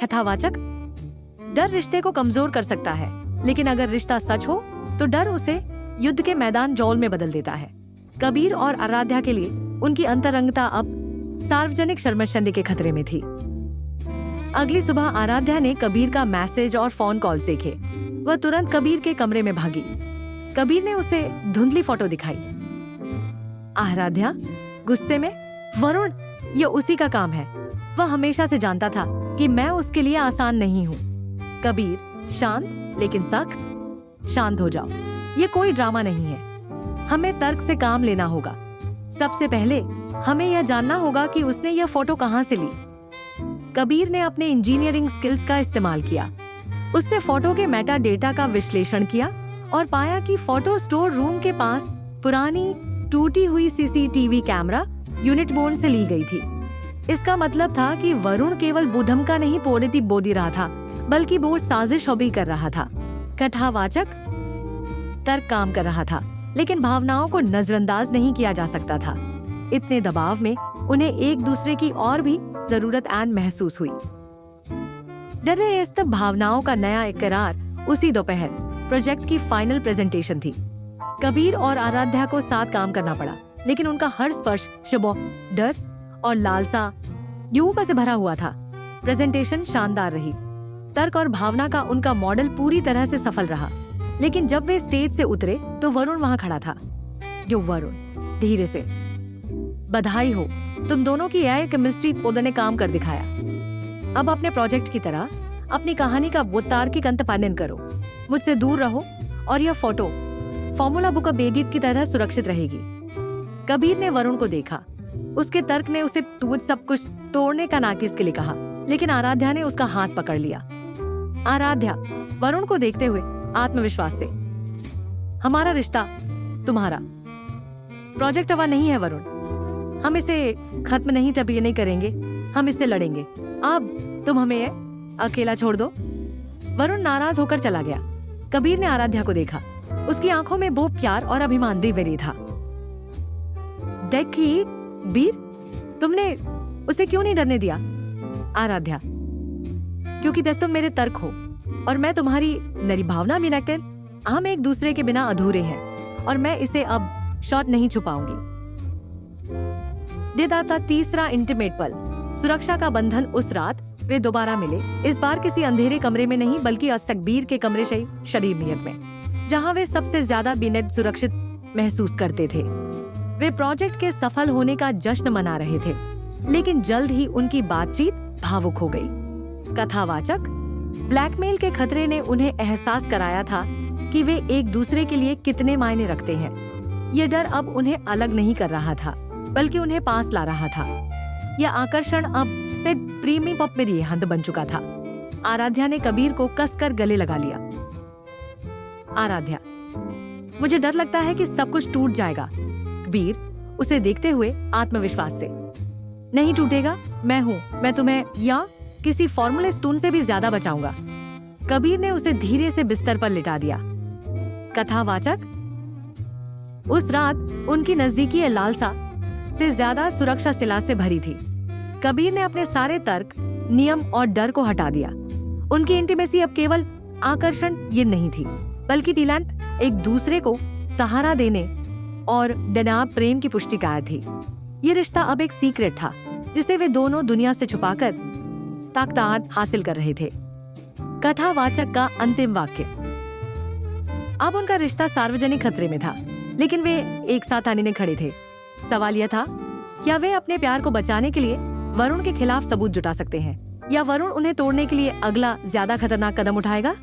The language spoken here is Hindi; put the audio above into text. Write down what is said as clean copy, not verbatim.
कथावाचक, डर रिश्ते को कमजोर कर सकता है, लेकिन अगर रिश्ता सच हो तो डर उसे युद्ध के मैदान जौल में बदल देता है। कबीर और आराध्या के लिए उनकी अंतरंगता अब सार्वजनिक शर्मशंदी के खतरे में थी। अगली सुबह आराध्या ने कबीर का मैसेज और फोन कॉल्स देखे। वह तुरंत कबीर के कमरे में भागी। कबीर ने उसे धुंधली फोटो दिखाई। आराध्या गुस्से में, वरुण, ये उसी का काम है। वह हमेशा से जानता था कि मैं उसके लिए आसान नहीं हूँ। कबीर, शांत लेकिन सख्त। शांत हो जाओ, ये कोई ड्रामा नहीं है। हमें तर्क से काम लेना होगा। सबसे पहले हमें यह जानना होगा कि उसने यह फोटो कहाँ से ली। कबीर ने अपने इंजीनियरिंग स्किल्स का इस्तेमाल किया। उसने फोटो के मेटा डेटा का विश्लेषण किया और पाया कि फोटो स्टोर रूम के पास पुरानी टूटी हुई सीसीटीवी कैमरा यूनिट बोर्ड से ली गई थी। इसका मतलब था कि वरुण केवल बुधम का नहीं पोड़ती बोदी रहा था, बल्कि बोर्ड साजिश भी कर रहा था। कथावाचक, तर्क काम कर रहा था, लेकिन भावनाओं को नजरअंदाज नहीं किया जा सकता था। इतने दबाव में उन्हें एक दूसरे की और भी जरूरत एन महसूस हुई। डरे तब भावनाओं का नया इकरार उसी दोपहर प्रोजेक्ट की फाइनल प्रेजेंटेशन थी। कबीर और आराध्या को साथ काम करना पड़ा, लेकिन उनका हर स्पर्श शुभ, डर और लालसा युवका से भरा हुआ था। प्रेजेंटेशन शानदार रही। तर्क और भावना का उनका मॉडल पूरी तरह से सफल रहा, लेकिन जब वे स्टेज से उतरे तो वरुण वहां खड़ा था। यो वरुण, धीरे से, बधाई हो, तुम दोनों की एयर केमिस्ट्री पौधे ने काम कर दिखाया। अब अपने प्रोजेक्ट की तरह अपनी कहानी का वो तार्किक अंत पालन करो। मुझसे दूर रहो और यह फोटो फॉर्मूला बुक ऑफ बेगीत की तरह सुरक्षित रहेगी। कबीर ने वरुण को देखा। उसके तर्क ने उसे सब कुछ तोड़ने का नाकिस के लिए कहा, लेकिन आराध्या ने उसका हाथ पकड़ लिया। आराध्या वरुण को देखते हुए आत्मविश्वास से, हमारा रिश्ता तुम्हारा प्रोजेक्ट हवा नहीं है वरुण। हम इसे खत्म नहीं तब ये नहीं करेंगे, हम इससे लड़ेंगे। अब तुम हमें अकेला छोड़ दो। वरुण नाराज होकर चला गया। कबीर ने आराध्या को देखा। उसकी आंखों में वो प्यार और अभिमान द्विवेदी था। देखी बीर, तुमने उसे क्यों नहीं डरने दिया? आराध्या, क्योंकि तुम मेरे तर्क हो और मैं तुम्हारी नरी भावना भी नकल। हम एक दूसरे के बिना अधूरे हैं और मैं इसे अब शॉर्ट नहीं छुपाऊंगी। था तीसरा इंटीमेट पल, सुरक्षा का बंधन। उस रात वे दोबारा मिले, इस बार किसी अंधेरे कमरे में नहीं, बल्कि तकबीर के कमरे से शरीर नियत में, जहां वे सबसे ज्यादा बेनेट सुरक्षित महसूस करते थे। वे प्रोजेक्ट के सफल होने का जश्न मना रहे थे, लेकिन जल्द ही उनकी बातचीत भावुक हो गई। कथावाचक, ब्लैकमेल के खतरे ने उन्हें एहसास कराया था कि वे एक दूसरे के लिए कितने मायने रखते हैं। ये डर अब उन्हें अलग नहीं कर रहा था, बल्कि उन्हें पास ला रहा था। यह आकर्षण अब प्रेमी पप में रिहंद बन चुका था। आराध्या ने कबीर को कसकर गले लगा लिया। आराध्या, मुझे डर लगता है कि सब कुछ टूट जाएगा। कबीर उसे देखते हुए आत्मविश्वास से, नहीं टूटेगा, मैं हूँ, मैं तुम्हें या किसी फॉर्मूले स्टून से भी ज्यादा बचाऊंगा। कबीर ने उसे धीरे से बिस्तर पर लिटा दिया। कथावाचक, उस रात उनकी नजदीकी लालसा से ज्यादा सुरक्षा सिला से भरी थी। कबीर ने अपने सारे तर्क, नियम और डर को हटा दिया। उनकी इंटीमेसी अब केवल आकर्षण ये नहीं थी, बल्कि टीलांट एक दूसरे को सहारा देने और डनाब प्रेम की पुष्टिकार थी। ये रिश्ता अब एक सीक्रेट था, जिसे वे दोनों दुनिया से छुपाकर ताकत हासिल कर रहे थे। कथावाचक का अंतिम वाक्य, अब उनका रिश्ता सार्वजनिक खतरे में था, लेकिन वे एक साथ आने खड़े थे। सवाल यह था, क्या वे अपने प्यार को बचाने के लिए वरुण के खिलाफ सबूत जुटा सकते हैं, या वरुण उन्हें तोड़ने के लिए अगला ज्यादा खतरनाक कदम उठाएगा?